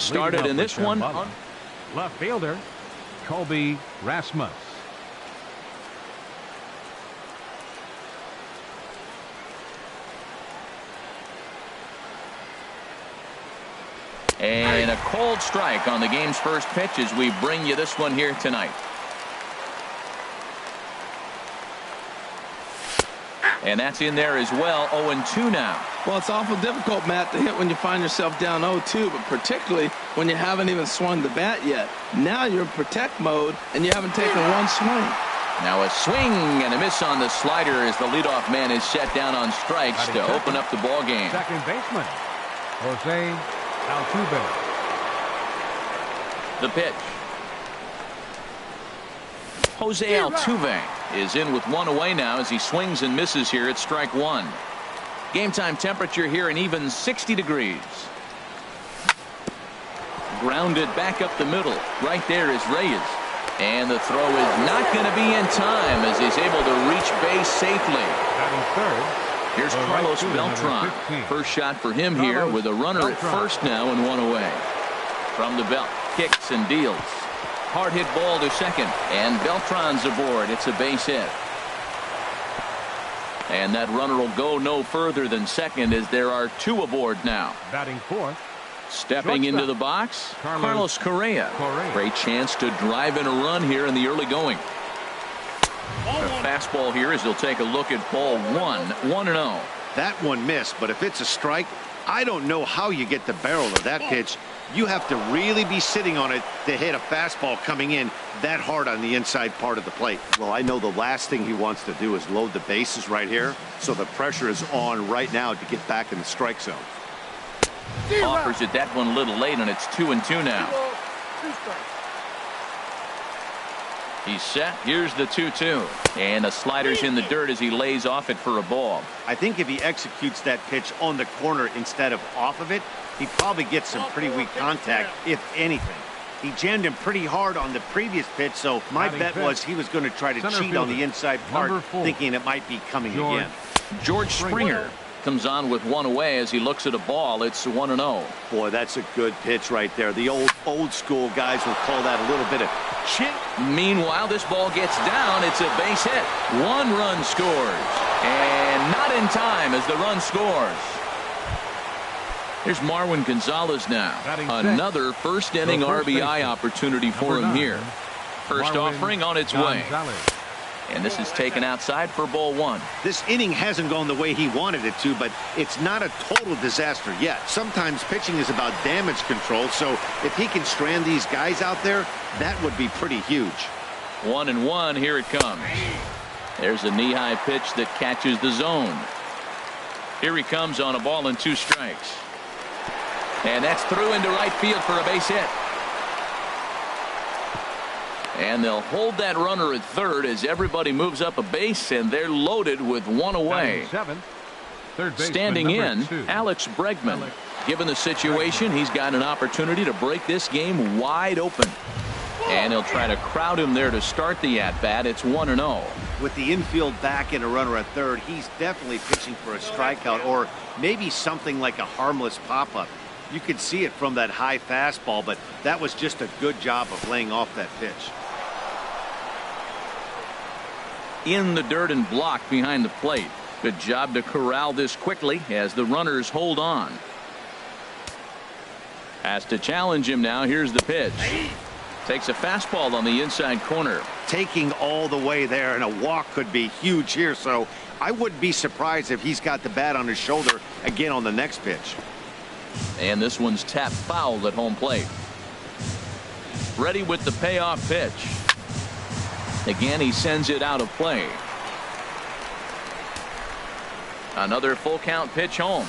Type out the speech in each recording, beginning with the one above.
Started in this one. Left fielder, Colby Rasmus. And a cold strike on the game's first pitch as we bring you this one here tonight. And that's in there as well. 0-2 now. Well, it's awful difficult, Matt, to hit when you find yourself down 0-2, but particularly when you haven't even swung the bat yet. Now you're in protect mode, and you haven't taken one swing. Now a swing and a miss on the slider as the leadoff man is set down on strikes to open up the ball game. Second baseman, Jose Altuve. The pitch. Jose Altuve is in with one away now as he swings and misses here at strike one. Game time temperature here an even 60 degrees. Grounded back up the middle. Right there is Reyes. And the throw is not going to be in time as he's able to reach base safely. Here's Carlos Beltran. First shot for him here with a runner at first now and one away. From the belt, kicks and deals. Hard hit ball to second, and Beltran's aboard. It's a base hit. And that runner will go no further than second as there are two aboard now. Batting fourth. Stepping into the box, Carlos Correa. Great chance to drive in a run here in the early going. A fastball here as he'll take a look at ball one. 1-0. That one missed, but if it's a strike, I don't know how you get the barrel of that pitch. You have to really be sitting on it to hit a fastball coming in that hard on the inside part of the plate. Well, I know the last thing he wants to do is load the bases right here, so the pressure is on right now to get back in the strike zone. Offers it that one a little late, and it's 2-2 now. He's set. Here's the 2-2. And the slider's in the dirt as he lays off it for a ball. I think if he executes that pitch on the corner instead of off of it, he probably gets some pretty weak contact, if anything. He jammed him pretty hard on the previous pitch, so my bet was he was going to try to cheat on the inside part, thinking it might be coming again. George Springer comes on with one away as he looks at a ball. It's 1-0. Boy, that's a good pitch right there. The old school guys will call that a little bit of chip. Meanwhile, this ball gets down. It's a base hit. One run scores. And not in time as the run scores. Here's Marwin Gonzalez now. Another first inning RBI opportunity for him here. First offering on its way. And this is taken outside for ball one. This inning hasn't gone the way he wanted it to, but it's not a total disaster yet. Sometimes pitching is about damage control, so if he can strand these guys out there, that would be pretty huge. 1-1, here it comes. There's a knee-high pitch that catches the zone. Here he comes on a ball and 2 strikes. And that's through into right field for a base hit. And they'll hold that runner at third as everybody moves up a base, and they're loaded with one away. Standing in, Alex Bregman. Given the situation, he's got an opportunity to break this game wide open. And he'll try to crowd him there to start the at-bat. It's 1-0. With the infield back and a runner at third, he's definitely pitching for a strikeout or maybe something like a harmless pop-up. You could see it from that high fastball, but that was just a good job of laying off that pitch. In the dirt and blocked behind the plate. Good job to corral this quickly as the runners hold on. Has to challenge him now. Here's the pitch. Takes a fastball on the inside corner. Taking all the way there, and a walk could be huge here, so I wouldn't be surprised if he's got the bat on his shoulder again on the next pitch. And this one's tapped foul at home plate. Ready with the payoff pitch. Again, he sends it out of play. Another full count pitch home.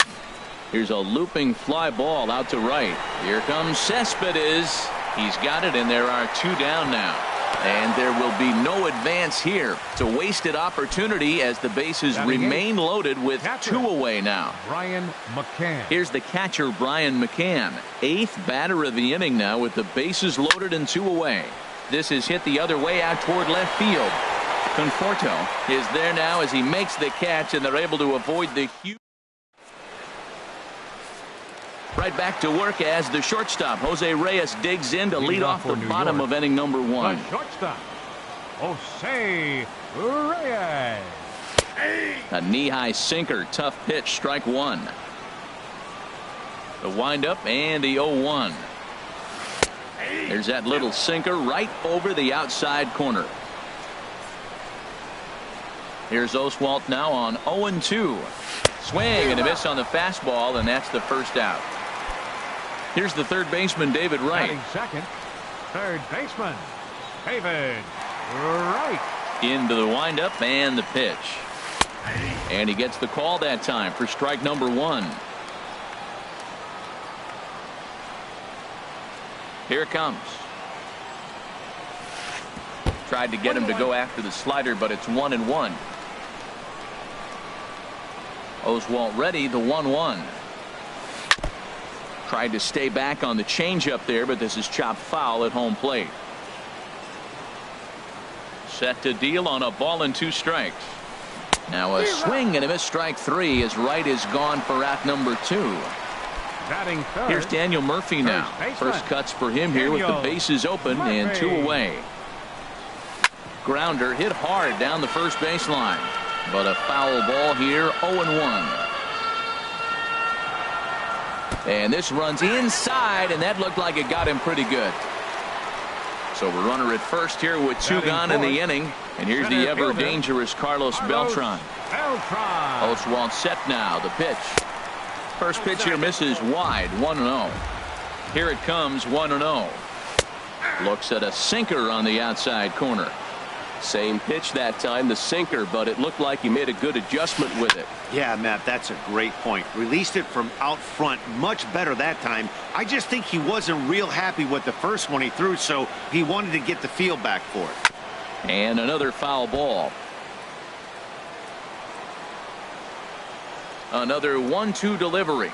Here's a looping fly ball out to right. Here comes Cespedes. He's got it, and there are 2 down now. And there will be no advance here. It's a wasted opportunity as the bases remain loaded with 2 away now. Brian McCann. Here's the catcher, Brian McCann. 8th batter of the inning now with the bases loaded and 2 away. This is hit the other way out toward left field. Conforto is there now as he makes the catch, and they're able to avoid the huge. Right back to work as the shortstop, Jose Reyes, digs in to lead off the New bottom York, of inning number 1. the shortstop, Jose Reyes. A knee-high sinker, tough pitch, strike 1. The windup and the 0-1. There's that little sinker right over the outside corner. Here's Oswalt now on 0-2. Swing and a miss on the fastball, and that's the first out. Here's the third baseman, David Wright. Batting second, third baseman, David Wright. Into the windup and the pitch. And he gets the call that time for strike number 1. Here it comes. Tried to get him to go after the slider, but it's 1-1. Oswalt ready, the 1-1. Tried to stay back on the changeup there, but this is chopped foul at home plate. Set to deal on a ball and 2 strikes. Now a swing and a miss, strike 3 as Wright is gone for out number 2. Batting third, Here's Daniel Murphy now. First cuts for him here with the bases open and 2 away. Grounder hit hard down the first baseline, but a foul ball here, 0-1. And this runs inside, and that looked like it got him pretty good. So a runner at first here with 2 gone in the inning. And here's the ever dangerous Carlos Beltran. Oswalt set now. The pitch. First pitch here misses wide, 1-0. Here it comes, 1-0. Looks at a sinker on the outside corner. Same pitch that time, the sinker, but it looked like he made a good adjustment with it. Yeah, Matt, that's a great point. Released it from out front much better that time. I just think he wasn't real happy with the first one he threw, so he wanted to get the feel back for it. And another foul ball. Another 1-2 delivery.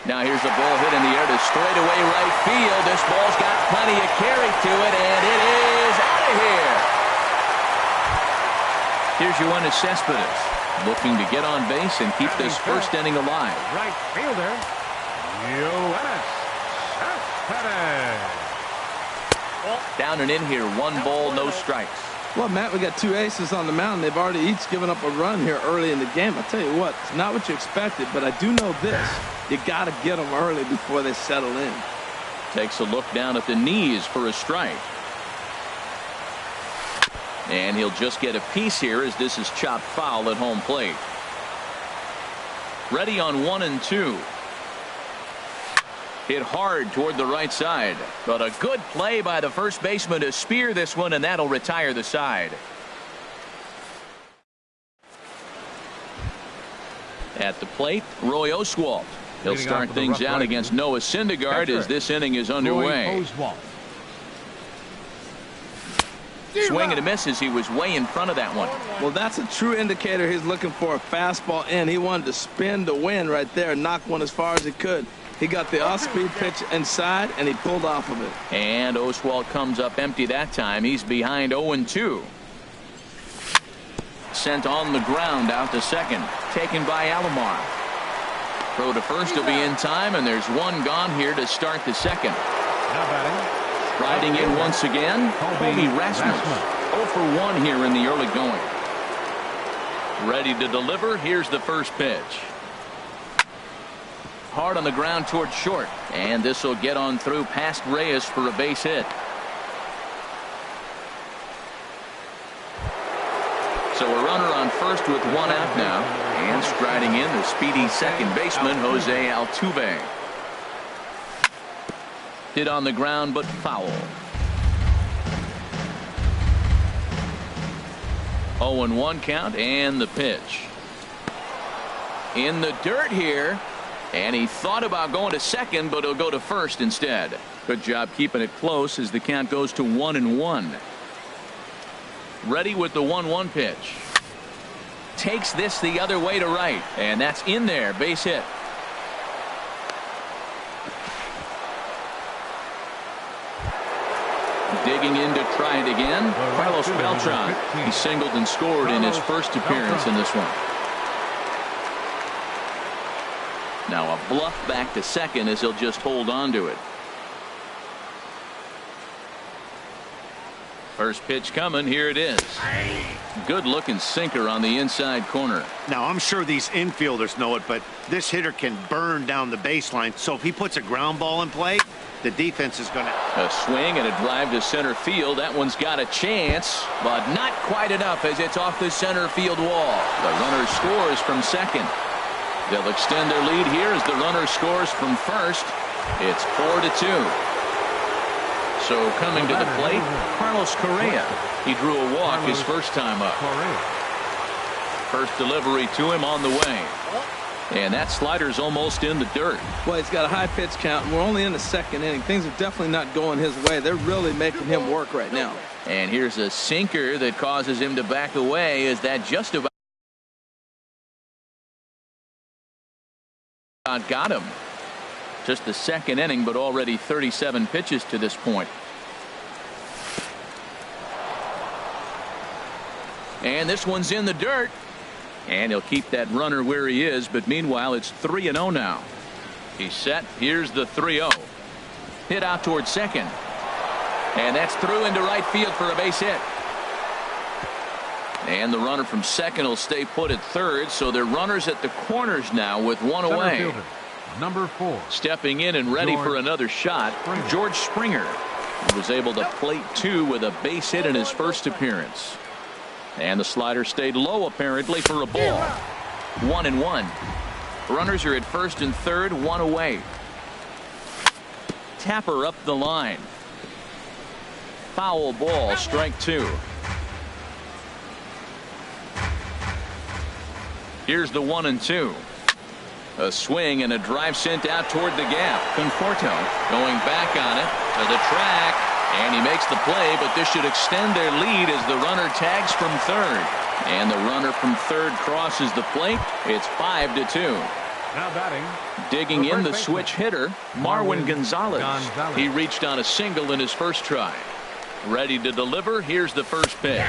Now here's a ball hit in the air to straightaway right field. This ball's got plenty of carry to it, and it is out of here. Here's Yoenis Cespedes looking to get on base and keep this first inning alive. Right fielder, Yoenis Cespedes. Down and in here, 1 ball, no strikes. Well, Matt, we got 2 aces on the mound. They've already each given up a run here early in the game. I'll tell you what, it's not what you expected, but I do know this. You got to get them early before they settle in. Takes a look down at the knees for a strike. And he'll just get a piece here as this is chopped foul at home plate. Ready on 1-2. Hit hard toward the right side, but a good play by the first baseman to spear this one, and that'll retire the side. At the plate, Roy Oswalt. He'll start things out against Noah Syndergaard as this inning is underway. Swing and a miss as he was way in front of that one. Well, that's a true indicator he's looking for a fastball in. He wanted to spin to win right there, knock one as far as he could. He got the off-speed pitch inside, and he pulled off of it. And Oswalt comes up empty that time. He's behind 0-2. Sent on the ground out to second. Taken by Alomar. Throw to first will be in time, and there's 1 gone here to start the second. Riding in once again, Colby Rasmus. 0 for 1 here in the early going. Ready to deliver. Here's the first pitch. Hard on the ground toward short, and this will get on through past Reyes for a base hit. So a runner on first with 1 out now, and striding in the speedy second baseman Jose Altuve. Hit on the ground but foul. 0-1 count, and the pitch in the dirt here. And he thought about going to second, but he'll go to first instead. Good job keeping it close as the count goes to 1-1. Ready with the 1-1 pitch. Takes this the other way to right, and that's in there. Base hit. Digging in to try it again, Carlos Beltran. He singled and scored in his first appearance in this one. Now a bluff back to second as he'll just hold on to it. First pitch coming. Here it is. Good looking sinker on the inside corner. Now I'm sure these infielders know it, but this hitter can burn down the baseline. So if he puts a ground ball in play, the defense is going to. A swing and a drive to center field. That one's got a chance, but not quite enough as it's off the center field wall. The runner scores from second. They'll extend their lead here as the runner scores from first. It's 4-2. So coming to the plate, Carlos Correa. He drew a walk his first time up. First delivery to him on the way. And that slider's almost in the dirt. Well, he's got a high pitch count, and we're only in the second inning. Things are definitely not going his way. They're really making him work right now. And here's a sinker that causes him to back away as that just about got him. Just the second inning, but already 37 pitches to this point. And this one's in the dirt. And he'll keep that runner where he is, but meanwhile it's 3-0 now. He's set. Here's the 3-0. Hit out towards second. And that's through into right field for a base hit. And the runner from second will stay put at third, so they're runners at the corners now with one away. Fielder, number 4. Stepping in and ready for another shot, George Springer. He was able to plate 2 with a base hit in his first appearance. And the slider stayed low apparently for a ball. 1-1. Runners are at first and third, one away. Tapper up the line. Foul ball, strike 2. Here's the 1-2. A swing and a drive sent out toward the gap. Conforto going back on it to the track. And he makes the play, but this should extend their lead as the runner tags from third. And the runner from third crosses the plate. It's 5-2. Now batting. Digging in the switch hitter, Marwin Gonzalez. He reached on a single in his first try. Ready to deliver. Here's the first pitch.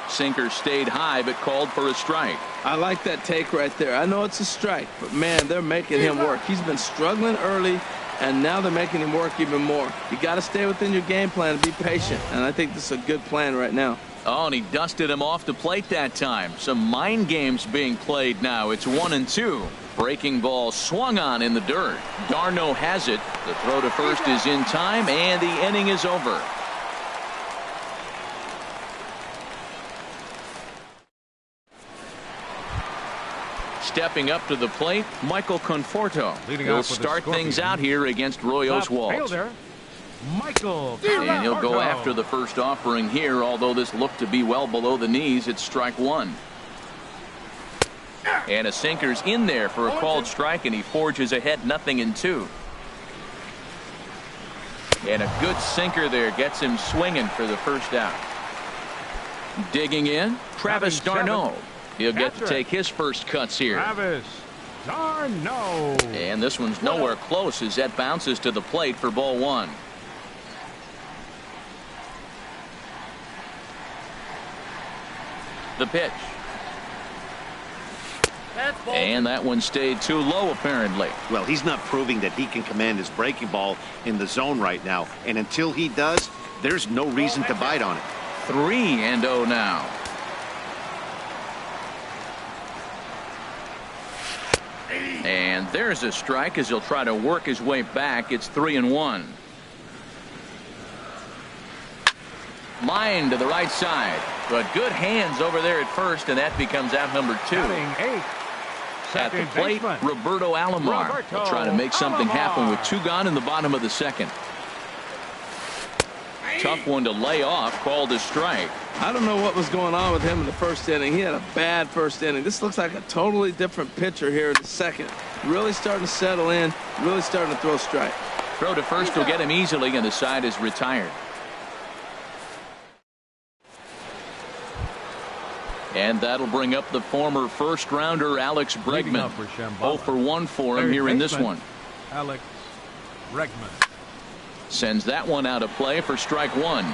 Sinker stayed high, but called for a strike. I like that take right there. I know it's a strike, but man, they're making him work. He's been struggling early, and now they're making him work even more. You got to stay within your game plan and be patient, and I think this is a good plan right now. Oh, and he dusted him off the plate that time. Some mind games being played now. It's 1-2. Breaking ball swung on in the dirt. Darno has it. The throw to first is in time, and the inning is over. Stepping up to the plate, Michael Conforto. He'll start things out here against Roy Oswalt. And he'll go after the first offering here, although this looked to be well below the knees. It's strike 1. And a sinker's in there for a called strike, and he forges ahead 0-2. And a good sinker there gets him swinging for the first out. Digging in, Travis d'Arnaud. He'll get to take his first cuts here. Travis d'Arnaud. And this one's nowhere close as that bounces to the plate for ball 1. The pitch. And that one stayed too low apparently. Well, he's not proving that he can command his breaking ball in the zone right now. And until he does, there's no reason to bite on it. 3-0 now. And there's a strike as he'll try to work his way back. It's 3-1. Line to the right side, but good hands over there at first, and that becomes out number 2. At the plate, Roberto Alomar will try to make something happen with 2 gone in the bottom of the second. Tough one to lay off, called a strike. I don't know what was going on with him in the first inning. He had a bad first inning. This looks like a totally different pitcher here in the second. Really starting to settle in, really starting to throw strikes. Throw to first will get him easily, and the side is retired. And that'll bring up the former first-rounder Alex Bregman. 0 for 1 for him here in this one. Alex Bregman sends that one out of play for strike 1.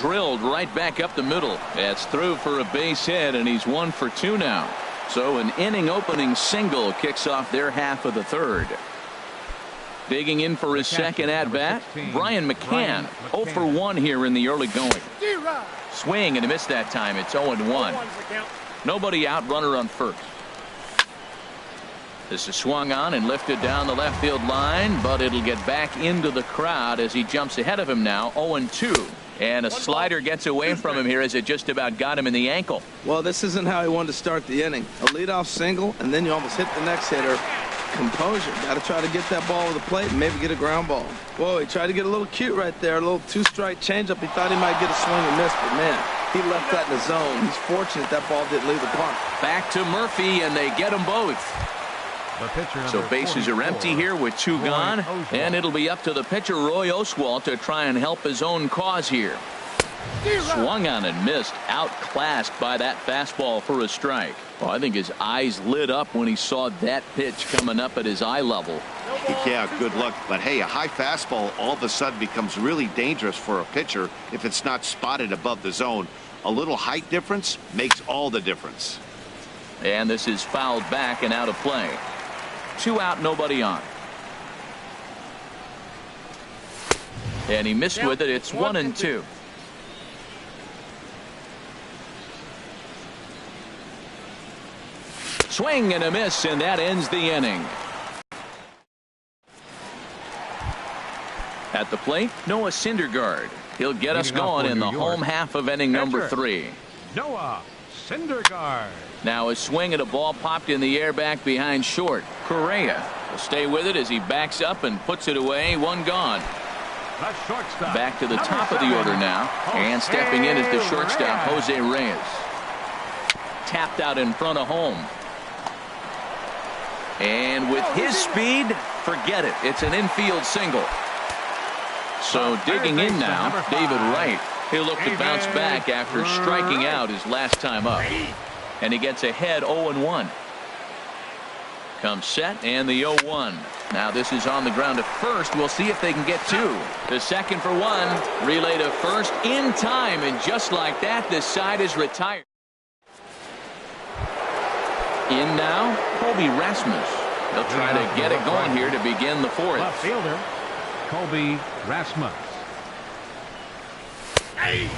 drilled right back up the middle. That's through for a base hit, and he's 1 for 2 now. So an inning opening single kicks off their half of the third. Digging in for his second at bat, Brian McCann. 0 for 1 here in the early going. Swing and a miss that time. It's 0-1. Nobody out, runner on first. This is swung on and lifted down the left field line, but it'll get back into the crowd as he jumps ahead of him now. 0-2. And a slider gets away from him here as it just about got him in the ankle. Well, this isn't how he wanted to start the inning. A leadoff single, and then you almost hit the next hitter. Composure. Got to try to get that ball to the plate and maybe get a ground ball. Whoa, he tried to get a little cute right there. A little two-strike changeup. He thought he might get a swing and miss, but man, he left that in the zone. He's fortunate that ball didn't leave the park. Back to Murphy, and they get them both. So bases are empty here with 2 gone, and it'll be up to the pitcher Roy Oswalt to try and help his own cause here. Swung on and missed, outclassed by that fastball for a strike. Well, I think his eyes lit up when he saw that pitch coming up at his eye level. Yeah, good luck. But hey, a high fastball all of a sudden becomes really dangerous for a pitcher if it's not spotted above the zone. A little height difference makes all the difference. And this is fouled back and out of play. 2 out, nobody on. And he missed with it. It's 1-2. Swing and a miss, and that ends the inning. At the plate, Noah Syndergaard. He'll get us going in the home half of inning number 3. Noah Syndergaard. Now a swing at a ball popped in the air back behind short. Correa will stay with it as he backs up and puts it away. 1 gone. Back to the top of the order now. And stepping in is the shortstop, Jose Reyes. Tapped out in front of home. And with his speed, forget it. It's an infield single. So digging in now, David Wright. He'll look to bounce back after striking out his last time up. And he gets ahead 0-1. Comes set and the 0-1. Now this is on the ground to first. We'll see if they can get 2. The second for 1. Relay to first in time. And just like that, this side is retired. In now, Colby Rasmus. They'll try to get it going here to begin the 4th. Left fielder, Colby Rasmus.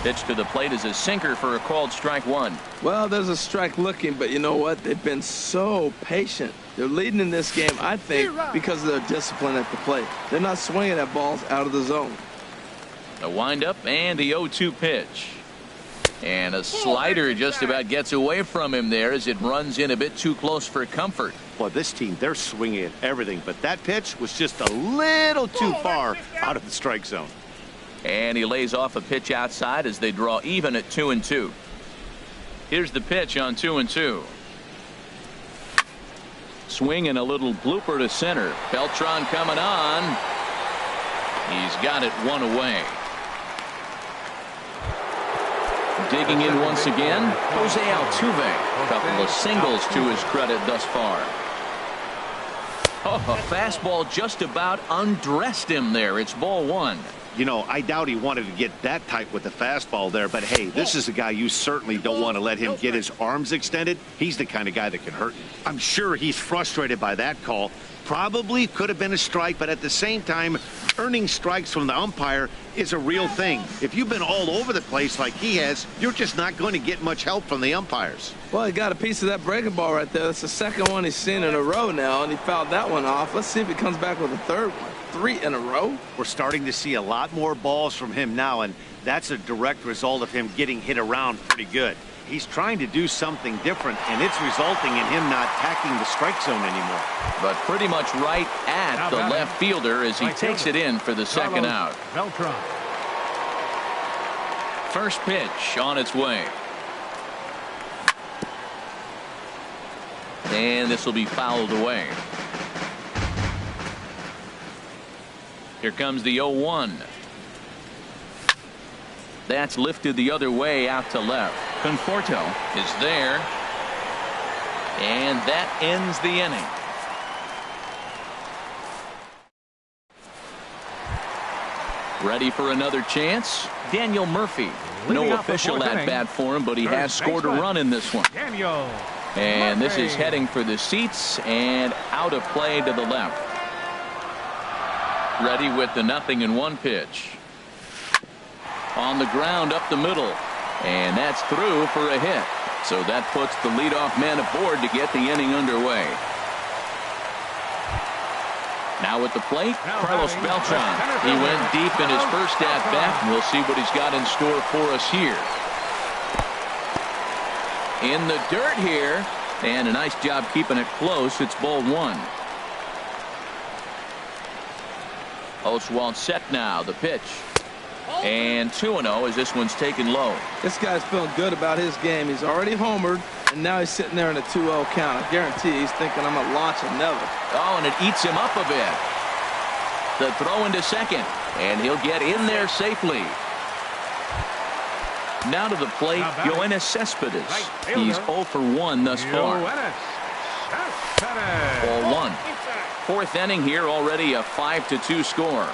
Pitch to the plate is a sinker for a called strike 1. Well, there's a strike looking, but you know what? They've been so patient. They're leading in this game, I think, because of their discipline at the plate. They're not swinging at balls out of the zone. A windup and the 0-2 pitch. And a slider just about gets away from him there as it runs in a bit too close for comfort. Well, this team, they're swinging at everything, but that pitch was just a little too far out of the strike zone. And he lays off a pitch outside as they draw even at 2-2. Here's the pitch on 2-2. Swing and a little blooper to center. Beltran coming on. He's got it 1 away. Digging in once again, Jose Altuve. A couple of singles to his credit thus far. Oh, a fastball just about undressed him there. It's ball 1. You know, I doubt he wanted to get that tight with the fastball there, but hey, this is a guy you certainly don't want to let him get his arms extended. He's the kind of guy that can hurt you. I'm sure he's frustrated by that call. Probably could have been a strike, but at the same time, earning strikes from the umpire is a real thing. If you've been all over the place like he has, you're just not going to get much help from the umpires. Well, he got a piece of that breaking ball right there. That's the second one he's seen in a row now, and he fouled that one off. Let's see if he comes back with a third one. 3 in a row. We're starting to see a lot more balls from him now, and that's a direct result of him getting hit around pretty good. He's trying to do something different, and it's resulting in him not attacking the strike zone anymore. But pretty much right at the left fielder as he takes it in for the second out. Beltran. First pitch on its way. And this will be fouled away. Here comes the 0-1. That's lifted the other way out to left. Conforto is there. And that ends the inning. Ready for another chance? Daniel Murphy. No official at bat for him, but he has scored a run in this one. Daniel. And this is heading for the seats and out of play to the left. Ready with the 0-1 pitch. On the ground up the middle. And that's through for a hit. So that puts the leadoff man aboard to get the inning underway. Now at the plate, Carlos Beltran. He went deep in his first at-bat, and we'll see what he's got in store for us here. In the dirt here, and a nice job keeping it close. It's ball one. Oswalt set now, the pitch. And 2-0 as this one's taken low. This guy's feeling good about his game. He's already homered, and now he's sitting there in a 2-0 count. I guarantee he's thinking, I'm going to launch another. Oh, and it eats him up a bit. The throw into second, and he'll get in there safely. Now to the plate, Yoenis Cespedes. He's 0 for 1 thus far. Ball one. Fourth inning here, already a 5-2 score.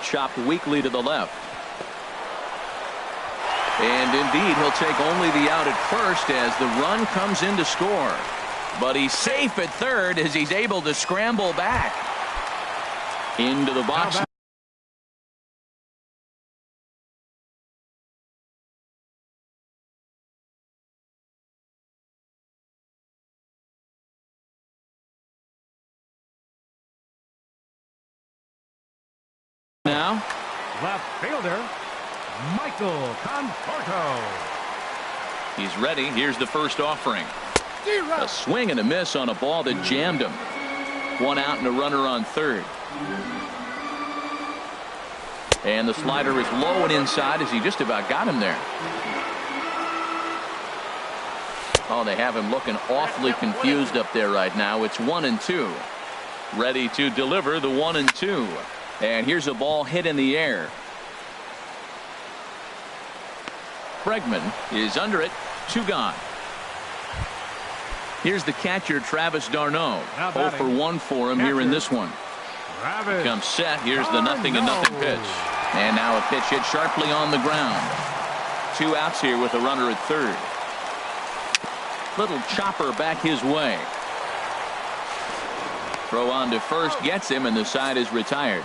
Chopped weakly to the left. And indeed, he'll take only the out at first as the run comes in to score. But he's safe at third as he's able to scramble back into the box. Now, left fielder, Michael Conforto. He's ready. Here's the first offering. A swing and a miss on a ball that jammed him. One out and a runner on third. And the slider is low and inside as he just about got him there. Oh, they have him looking awfully confused up there right now. It's 1-2. Ready to deliver the 1-2. And here's a ball hit in the air. Bregman is under it. 2 gone. Here's the catcher, Travis d'Arnaud. 0 for 1 for him here in this one. Comes set. Here's the 0-0 pitch. And now a pitch hit sharply on the ground. 2 outs here with a runner at third. Little chopper back his way. Throw on to first gets him, and the side is retired.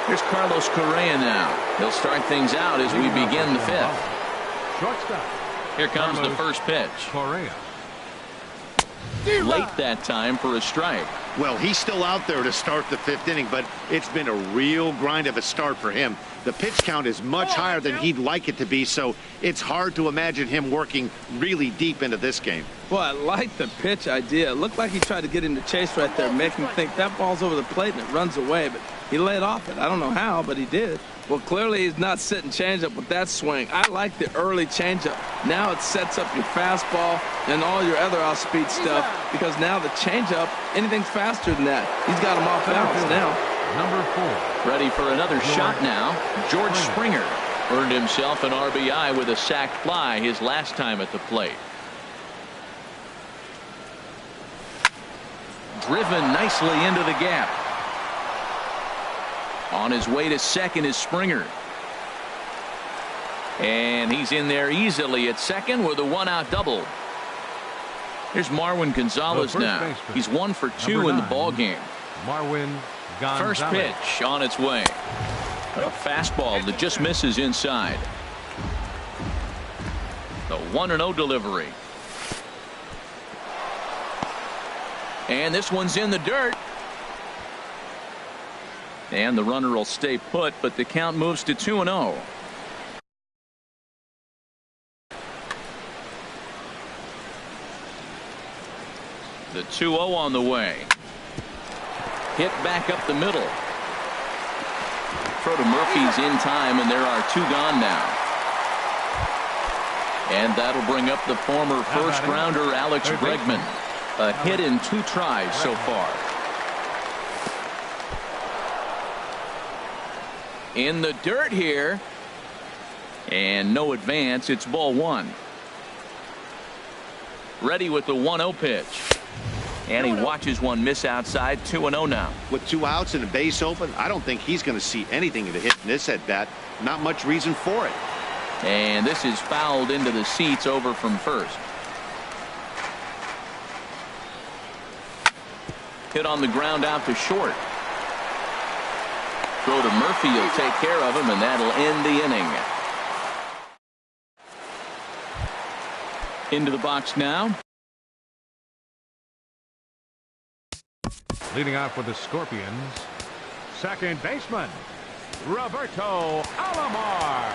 Here's Carlos Correa now. He'll start things out as we begin the 5th. Shortstop. Here comes the first pitch. Correa. Late that time for a strike. Well, he's still out there to start the 5th inning, but it's been a real grind of a start for him. The pitch count is much higher than he'd like it to be, so it's hard to imagine him working really deep into this game. Well, I like the pitch idea. It looked like he tried to get him to chase right there, make him think that ball's over the plate and it runs away, but he laid off it. I don't know how, but he did. Well, clearly he's not sitting changeup with that swing. I like the early changeup. Now it sets up your fastball and all your other off-speed stuff, because now the changeup, anything's faster than that. He's got him off balance now. Number 4. Ready for another shot now. George Springer earned himself an RBI with a sac fly his last time at the plate. Driven nicely into the gap. On his way to second is Springer. And he's in there easily at second with a 1-out double. Here's Marwin Gonzalez now. He's 1 for 2 in the ball game. Marwin Gonzalez. First pitch on its way. A fastball that just misses inside. The 1-0 delivery. And this one's in the dirt. And the runner will stay put, but the count moves to 2-0. The 2-0 on the way. Hit back up the middle. Throw to Murphy's in time, and there are 2 gone now. And that'll bring up the former first-rounder Alex Bregman. A hit in 2 tries so far. In the dirt here. And no advance. It's ball 1. Ready with the 1-0 pitch. And he watches one miss outside. 2-0 now. With 2 outs and a base open, I don't think he's going to see anything of the hit in this at bat. Not much reason for it. And this is fouled into the seats over from first. Hit on the ground out to short. Throw to Murphy will take care of him, and that'll end the inning. Into the box now. Leading off for the Scorpions, second baseman, Roberto Alomar.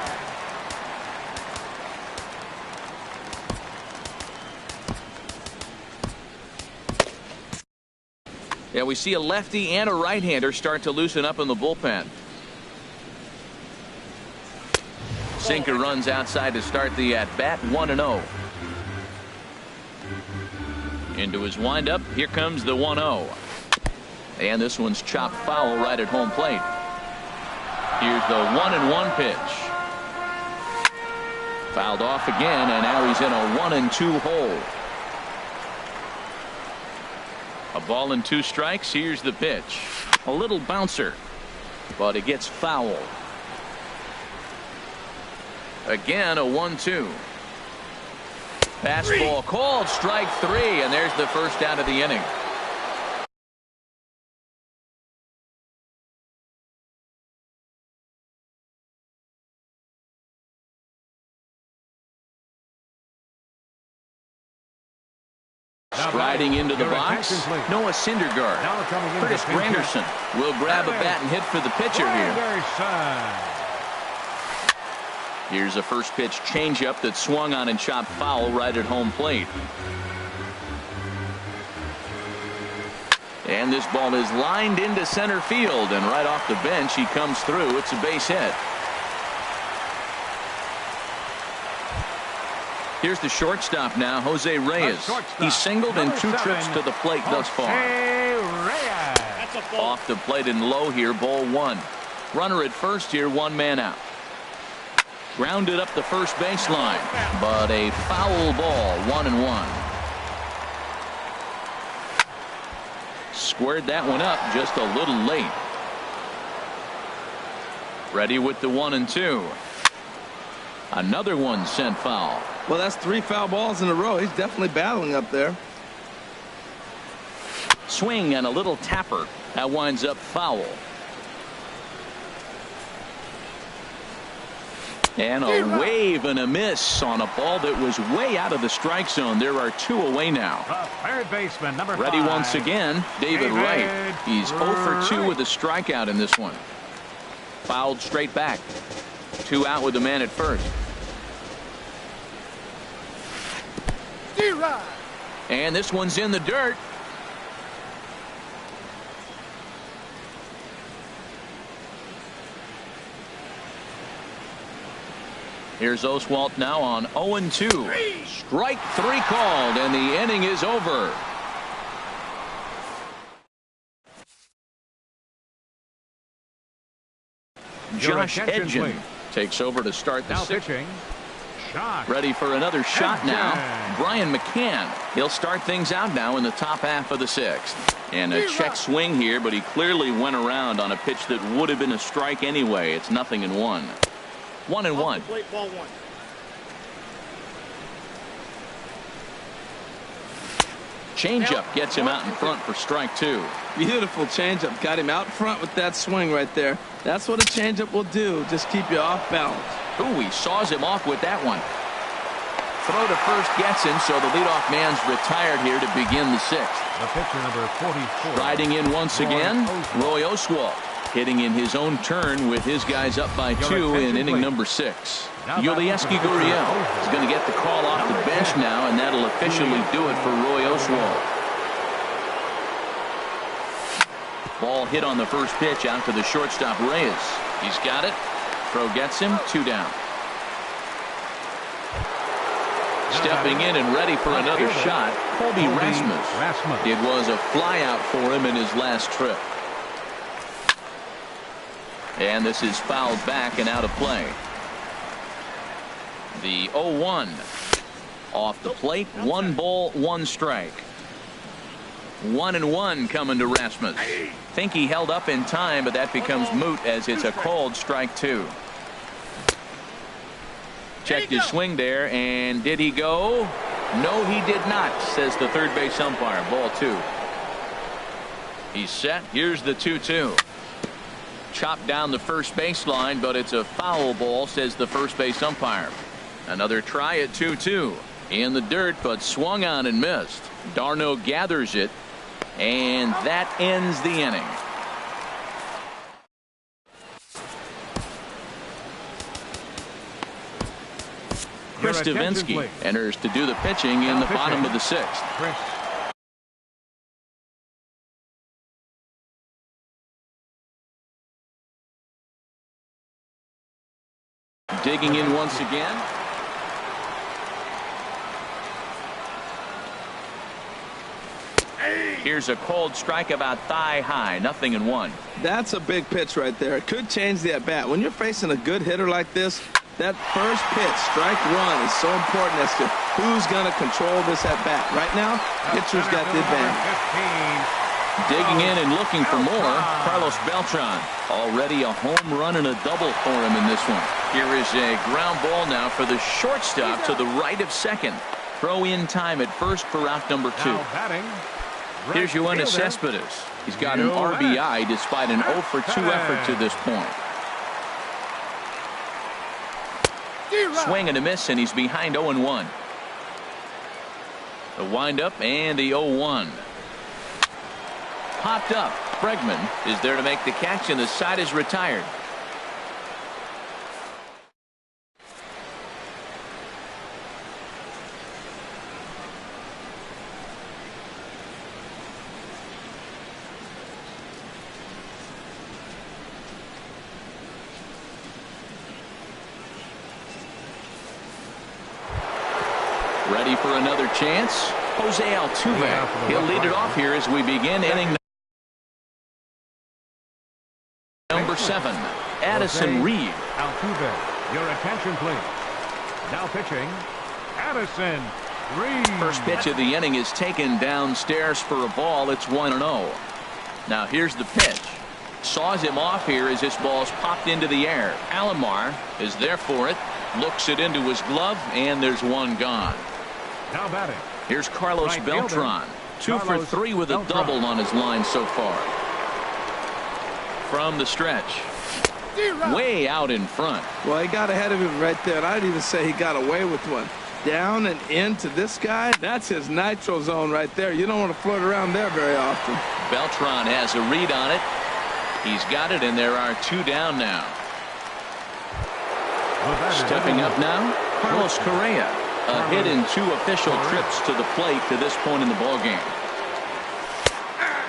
Yeah, we see a lefty and a right-hander start to loosen up in the bullpen. Sinker runs outside to start the at-bat. 1-0. Into his windup. Here comes the 1-0. And this one's chopped foul right at home plate. Here's the 1-1 pitch. Fouled off again, and now he's in a 1-2 hole. A ball and 2 strikes. Here's the pitch. A little bouncer, but it gets foul. Again, a 1-2. Fastball called, strike 3, and there's the first out of the inning. Striding into the box, Noah Syndergaard. Curtis Granderson will grab a bat and hit for the pitcher here. Here's a first pitch changeup that swung on and chopped foul right at home plate. And this ball is lined into center field, and right off the bench he comes through. It's a base hit. Here's the shortstop now, Jose Reyes. He's singled in 2 trips to the plate thus far. Off the plate and low here, ball 1. Runner at first here, 1 man out. Grounded up the first baseline, but a foul ball. 1-1. Squared that one up just a little late. Ready with the 1-2. Another one sent foul. Well, that's 3 foul balls in a row. He's definitely battling up there. Swing and a little tapper. That winds up foul. And a wave and a miss on a ball that was way out of the strike zone. There are 2 away now. Third baseman, number 5. Ready once again, David Wright. He's 0 for 2 with a strikeout in this one. Fouled straight back. 2 out with the man at first. And this one's in the dirt. Here's Oswalt now on 0-2. Strike 3 called, and the inning is over. Josh Edgen takes over to start the 6th. Ready for another shot now. Brian McCann. He'll start things out now in the top half of the 6th. And a check swing here, but he clearly went around on a pitch that would have been a strike anyway. It's 0-1. 1-1. Changeup gets him out in front for strike 2. Beautiful changeup. Got him out front with that swing right there. That's what a changeup will do. Just keep you off balance. Ooh, he saws him off with that one. Throw to first gets him, so the leadoff man's retired here to begin the 6th. The pitcher, number 44. Riding in once again, Roy Oswalt. Hitting in his own turn with his guys up by 2 in inning number 6. Yulieski Gurriel is going to get the call off the bench now, and that'll officially do it for Roy Oswalt. Ball hit on the first pitch out to the shortstop Reyes. He's got it. Throw gets him. 2 down. Stepping in and ready for another shot, Colby Rasmus. It was a flyout for him in his last trip. And this is fouled back and out of play. The 0-1 off the plate. 1 ball, 1 strike. 1-1 coming to Rasmus. Think he held up in time, but that becomes moot as it's a called strike 2. Checked his swing there, and did he go? No, he did not, says the third base umpire. Ball 2. He's set. Here's the 2-2. Chopped down the first baseline, but it's a foul ball, says the first base umpire. Another try at 2-2. In the dirt, but swung on and missed. d'Arnaud gathers it, and that ends the inning. Chris Davinsky enters to do the pitching in the bottom of the 6th. Digging in once again. Here's a cold strike about thigh high. 0-1. That's a big pitch right there. It could change the at bat. When you're facing a good hitter like this, that first pitch, strike 1, is so important as to who's going to control this at bat. Right now, pitcher's got the advantage. Digging in and looking for more, Carlos Beltran. Already a home run and a double for him in this one. Here is a ground ball now for the shortstop to the right of second. Throw in time at first for out number 2. Here's Yoenis Cespedes. He's got an RBI despite an 0-for-2 effort to this point. Swing and a miss, and he's behind 0-1. The windup and the 0-1. Popped up. Bregman is there to make the catch, and the side is retired. Ready for another chance. Jose Altuve. He'll lead it off here as we begin inning number 7. Addison Reed. Altuve, your attention please. Now pitching, Addison Reed. First pitch of the inning is taken downstairs for a ball. It's 1-0. Now here's the pitch. Saws him off here as this ball's popped into the air. Alomar is there for it. Looks it into his glove, and there's one gone. Now batting. Here's Carlos Beltran. 2 for 3 with a double on his line so far. From the stretch. Way out in front. Well, he got ahead of him right there, and I'd even say he got away with one. Down and into this guy, that's his nitro zone right there. You don't want to float around there very often. Beltran has a read on it. He's got it, and there are 2 down now. Stepping up now, Carlos Correa. A hit in 2 official trips to the plate to this point in the ballgame.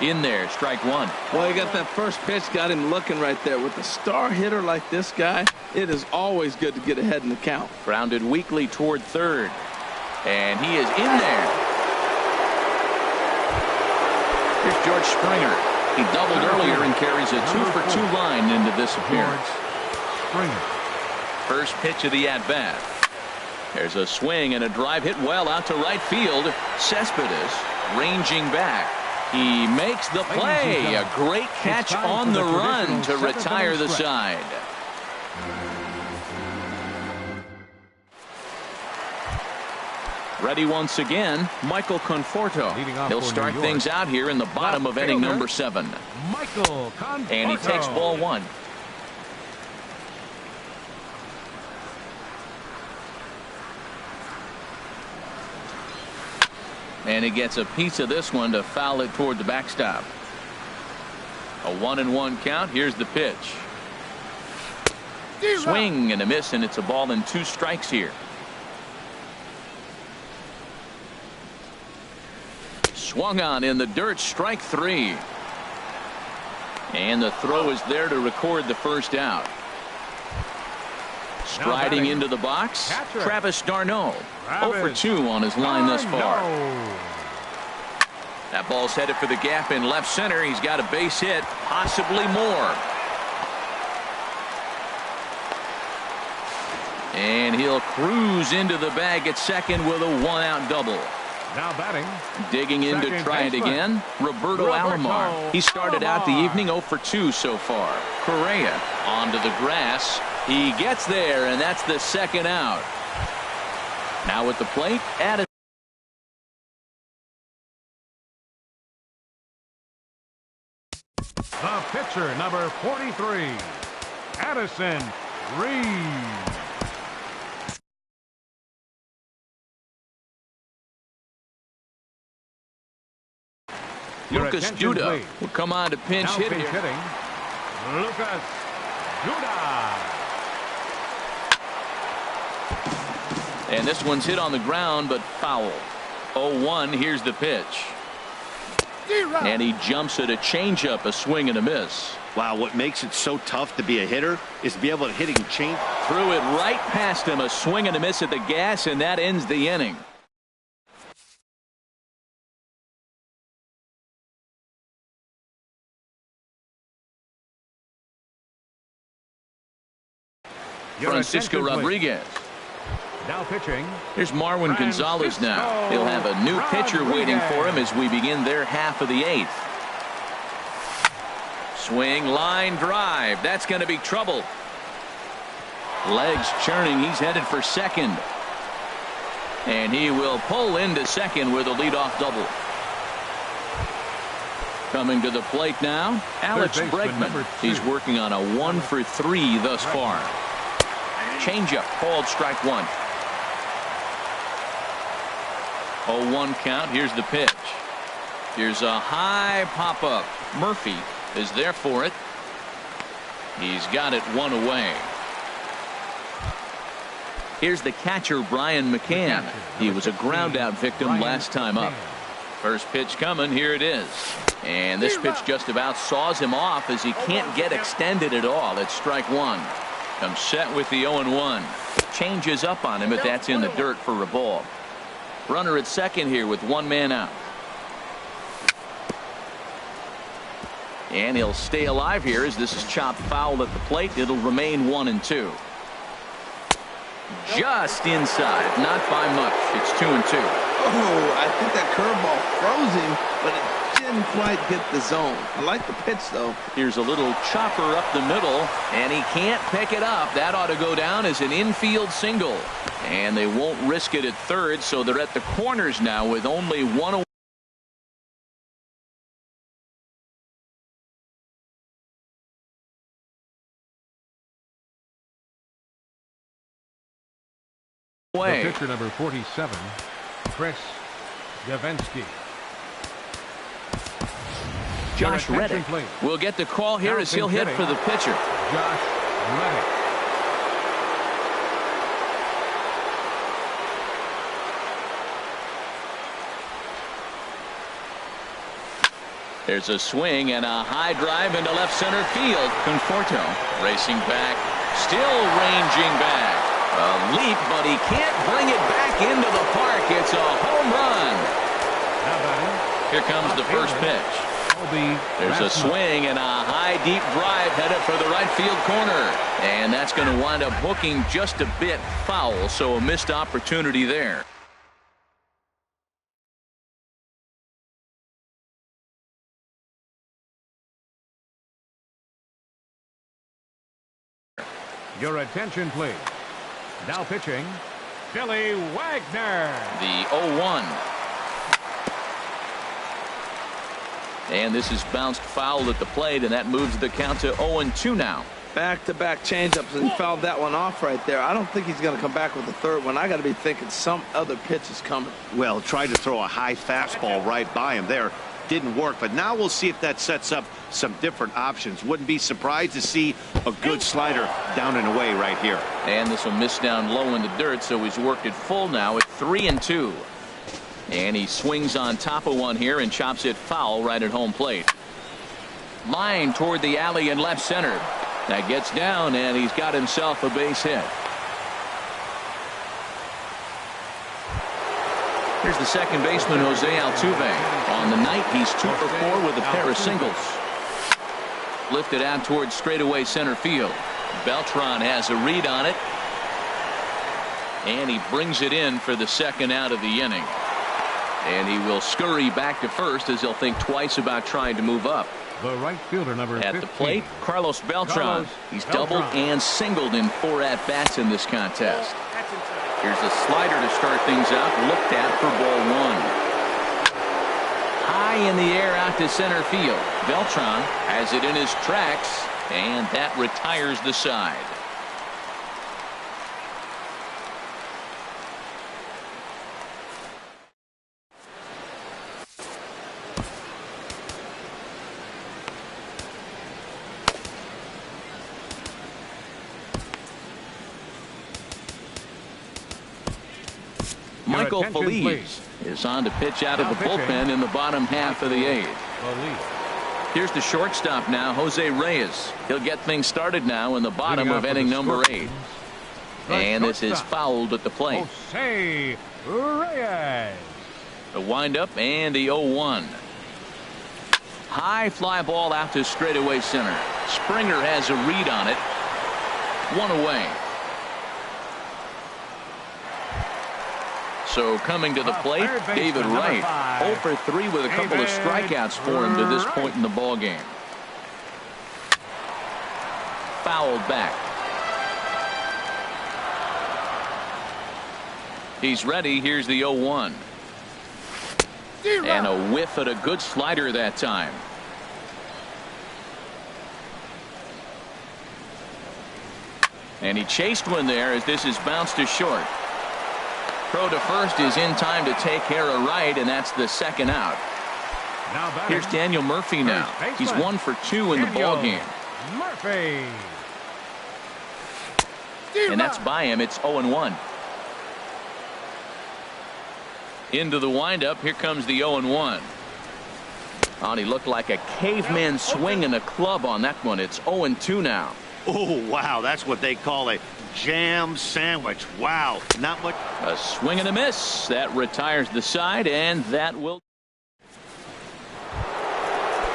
In there, strike 1. Well, he got that first pitch, got him looking right there. With a star hitter like this guy, it is always good to get ahead in the count. Grounded weakly toward third. And he is in there. Here's George Springer. He doubled earlier and carries a 2-for-2 line into this appearance. First pitch of the at-bat. There's a swing and a drive hit well out to right field. Cespedes ranging back. He makes the play. A great catch on the run to retire the side. Ready once again, Michael Conforto. He'll start things out here in the bottom of inning number 7. Michael Conforto. And he takes ball 1. And he gets a piece of this one to foul it toward the backstop. A 1-1 count. Here's the pitch. Swing and a miss, and it's a ball and 2 strikes here. Swung on in the dirt, strike 3. And the throw is there to record the first out. Striding into the box, Travis d'Arnaud. 0-for-2 on his line thus far. That ball's headed for the gap in left center. He's got a base hit, possibly more. And he'll cruise into the bag at second with a 1-out double. Now batting. Digging in to Second try it baseman. again. Roberto Alomar. He started out the evening 0 for 2 so far. Correa onto the grass. He gets there, and that's the second out. Now at the plate, Addison. The pitcher, number 43, Addison Reed. Lucas Duda will come on to pinch Now hit pinch here. hitting, Lucas Duda. And this one's hit on the ground, but foul. 0-1, here's the pitch. And he jumps at a changeup, a swing and a miss. Wow, what makes it so tough to be a hitter is to be able to hitting change. Threw it right past him, a swing and a miss at the gas, and that ends the inning. Francisco Rodriguez. Now pitching. Here's Marwin Gonzalez now. He'll have a new pitcher waiting for him as we begin their half of the 8th. Swing, line drive. That's going to be trouble. Legs churning. He's headed for second. And he will pull into second with a leadoff double. Coming to the plate now, Alex Bregman. He's working on a 1 for 3 thus far. Changeup called strike 1. 0-1 count. Here's the pitch. Here's a high pop-up. Murphy is there for it. He's got it 1 away. Here's the catcher, Brian McCann. He was a ground-out victim last time up. First pitch coming. Here it is. And this pitch just about saws him off as he can't get extended at all. It's strike 1. Comes set with the 0-1. Changes up on him, but that's in the dirt for a ball. Runner at second here with 1 man out. And he'll stay alive here as this is chopped foul at the plate. It'll remain 1-2. Just inside, not by much. It's 2-2. Oh, I think that curveball froze him, but it didn't quite hit the zone. I like the pitch, though. Here's a little chopper up the middle, and he can't pick it up. That ought to go down as an infield single. And they won't risk it at third, so they're at the corners now with only 1 away. The pitcher, number 47, Chris Yavensky. Josh Reddick will get the call here as he'll hit for the pitcher. Josh Reddick. There's a swing and a high drive into left center field. Conforto racing back, still ranging back. A leap, but he can't bring it back into the park. It's a home run. Here comes the first pitch. There's a swing and a high deep drive headed for the right field corner. And that's going to wind up hooking just a bit foul, so a missed opportunity there. Your attention, please. Now pitching, Billy Wagner. The 0-1. And this is bounced foul at the plate, and that moves the count to 0-2 now. Back-to-back changeups, and he fouled that one off right there. I don't think he's going to come back with the third one. I got to be thinking some other pitch is coming. Well, tried to throw a high fastball right by him there. Didn't work, but now we'll see if that sets up some different options. Wouldn't be surprised to see a good slider down and away right here. And this will miss down low in the dirt, so he's worked it full now at 3-2. And he swings on top of one here and chops it foul right at home plate. Line toward the alley in left center. That gets down, and he's got himself a base hit. Here's the second baseman, Jose Altuve. On the night, he's 2 for 4 with a pair of singles. Lifted out towards straightaway center field. Beltran has a read on it. And he brings it in for the second out of the inning. And he will scurry back to first as he'll think twice about trying to move up. The right fielder, number 15. At the plate, Carlos Beltran. Carlos He's Beltran. doubled and singled in 4 at-bats in this contest. Here's a slider to start things out, looked at for ball 1. High in the air out to center field. Beltran has it in his tracks, and that retires the side. Michael Feliz is on to pitch out of the bullpen in the bottom half of the 8th. Here's the shortstop now, Jose Reyes. He'll get things started now in the bottom of inning number 8. And this is fouled at the plate. Jose Reyes. The windup and the 0-1. High fly ball out to straightaway center. Springer has a read on it. 1 away. So coming to the plate, David Wright, 0 for 3 with a couple of strikeouts for him to this point in the ball game. Fouled back. He's ready. Here's the 0-1. And a whiff at a good slider that time. And he chased one there as this is bounced to short. Throw to first is in time to take care of Wright, and that's the second out. Here's Daniel Murphy now. He's 1 for 2 in the ball game. Murphy. And that's by him. It's 0-1. Into the windup. Here comes the 0-1. Oh, and he looked like a caveman swinging a club on that one. It's 0-2 now. Oh, wow. That's what they call a jam sandwich. Wow. Not much. A swing and a miss. That retires the side, and that will.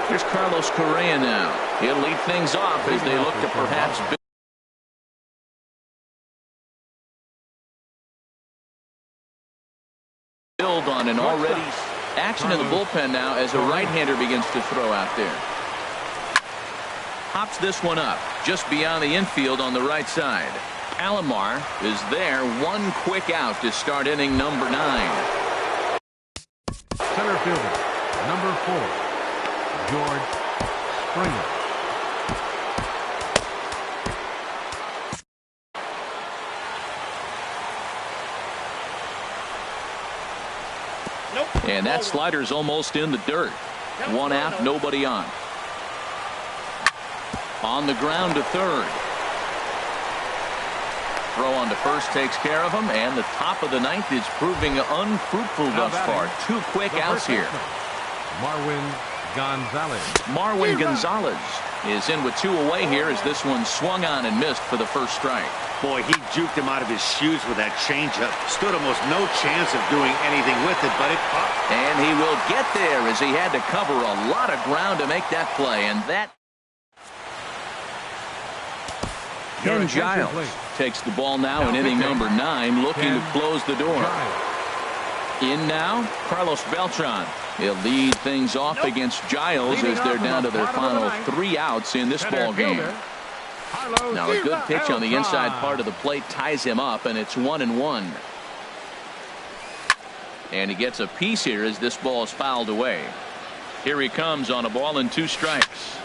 Here's Carlos Correa now. He'll lead things off as they look to perhaps build on an already action in the bullpen now as a right-hander begins to throw out there. Hops this one up just beyond the infield on the right side. Alomar is there. 1 quick out to start inning number 9. Center fielder, number 4, George Springer. And that slider's almost in the dirt. 1 out, nobody on. On the ground to third. Throw on to first takes care of him, and the top of the 9th is proving unfruitful thus far. 2 quick outs here. Marwin Gonzalez. Marwin Gonzalez is in with 2 away here as this one swung on and missed for the first strike. Boy, he juked him out of his shoes with that changeup. Stood almost no chance of doing anything with it, but it popped. And he will get there as he had to cover a lot of ground to make that play, and that. Ken Giles takes the ball now in inning number 9, looking to close the door. In now, Carlos Beltran. He'll lead things off against Giles as they're down to their final 3 outs in this ball game. Now a good pitch on the inside part of the plate ties him up, and it's 1-1. And he gets a piece here as this ball is fouled away. Here he comes on a ball and 2 strikes.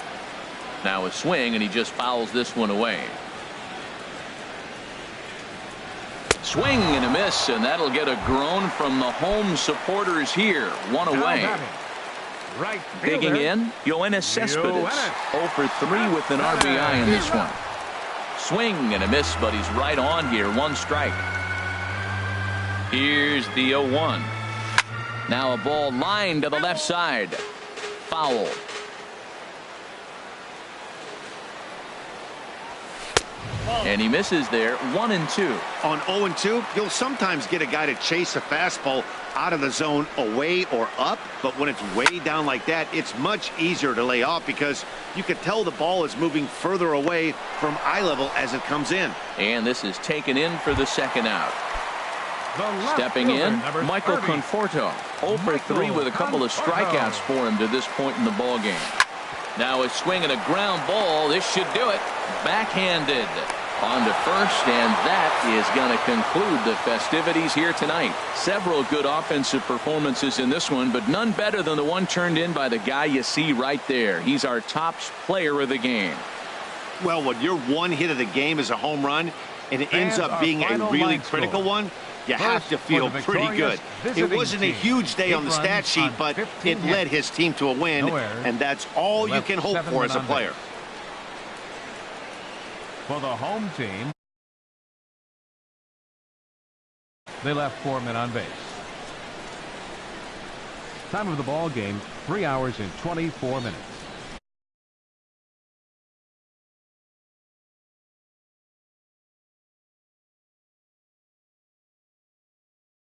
Now a swing, and he just fouls this one away. Swing and a miss, and that'll get a groan from the home supporters here. 1 away. Right Digging in, Yoenis Cespedes. 0 for 3 with an RBI in this one. Swing and a miss, but he's right on here. 1 strike. Here's the 0-1. Now a ball lined to the left side. Foul. And he misses there. 1-2. On 0-2, you'll sometimes get a guy to chase a fastball out of the zone away or up, but when it's way down like that, it's much easier to lay off because you can tell the ball is moving further away from eye level as it comes in. And this is taken in for the second out. Stepping in, Michael Conforto. 0 for 3 with a couple of strikeouts for him to this point in the ball game. Now a swing and a ground ball. This should do it. Backhanded on to first, and that is going to conclude the festivities here tonight. Several good offensive performances in this one, but none better than the one turned in by the guy you see right there. He's our top player of the game. Well, when your one hit of the game is a home run and it ends up being a really critical one, you have to feel pretty good. It wasn't a huge day on the stat sheet, but it led his team to a win, and that's all you can hope for as a player. For the home team, they left 4 men on base. Time of the ball game, 3 hours and 24 minutes.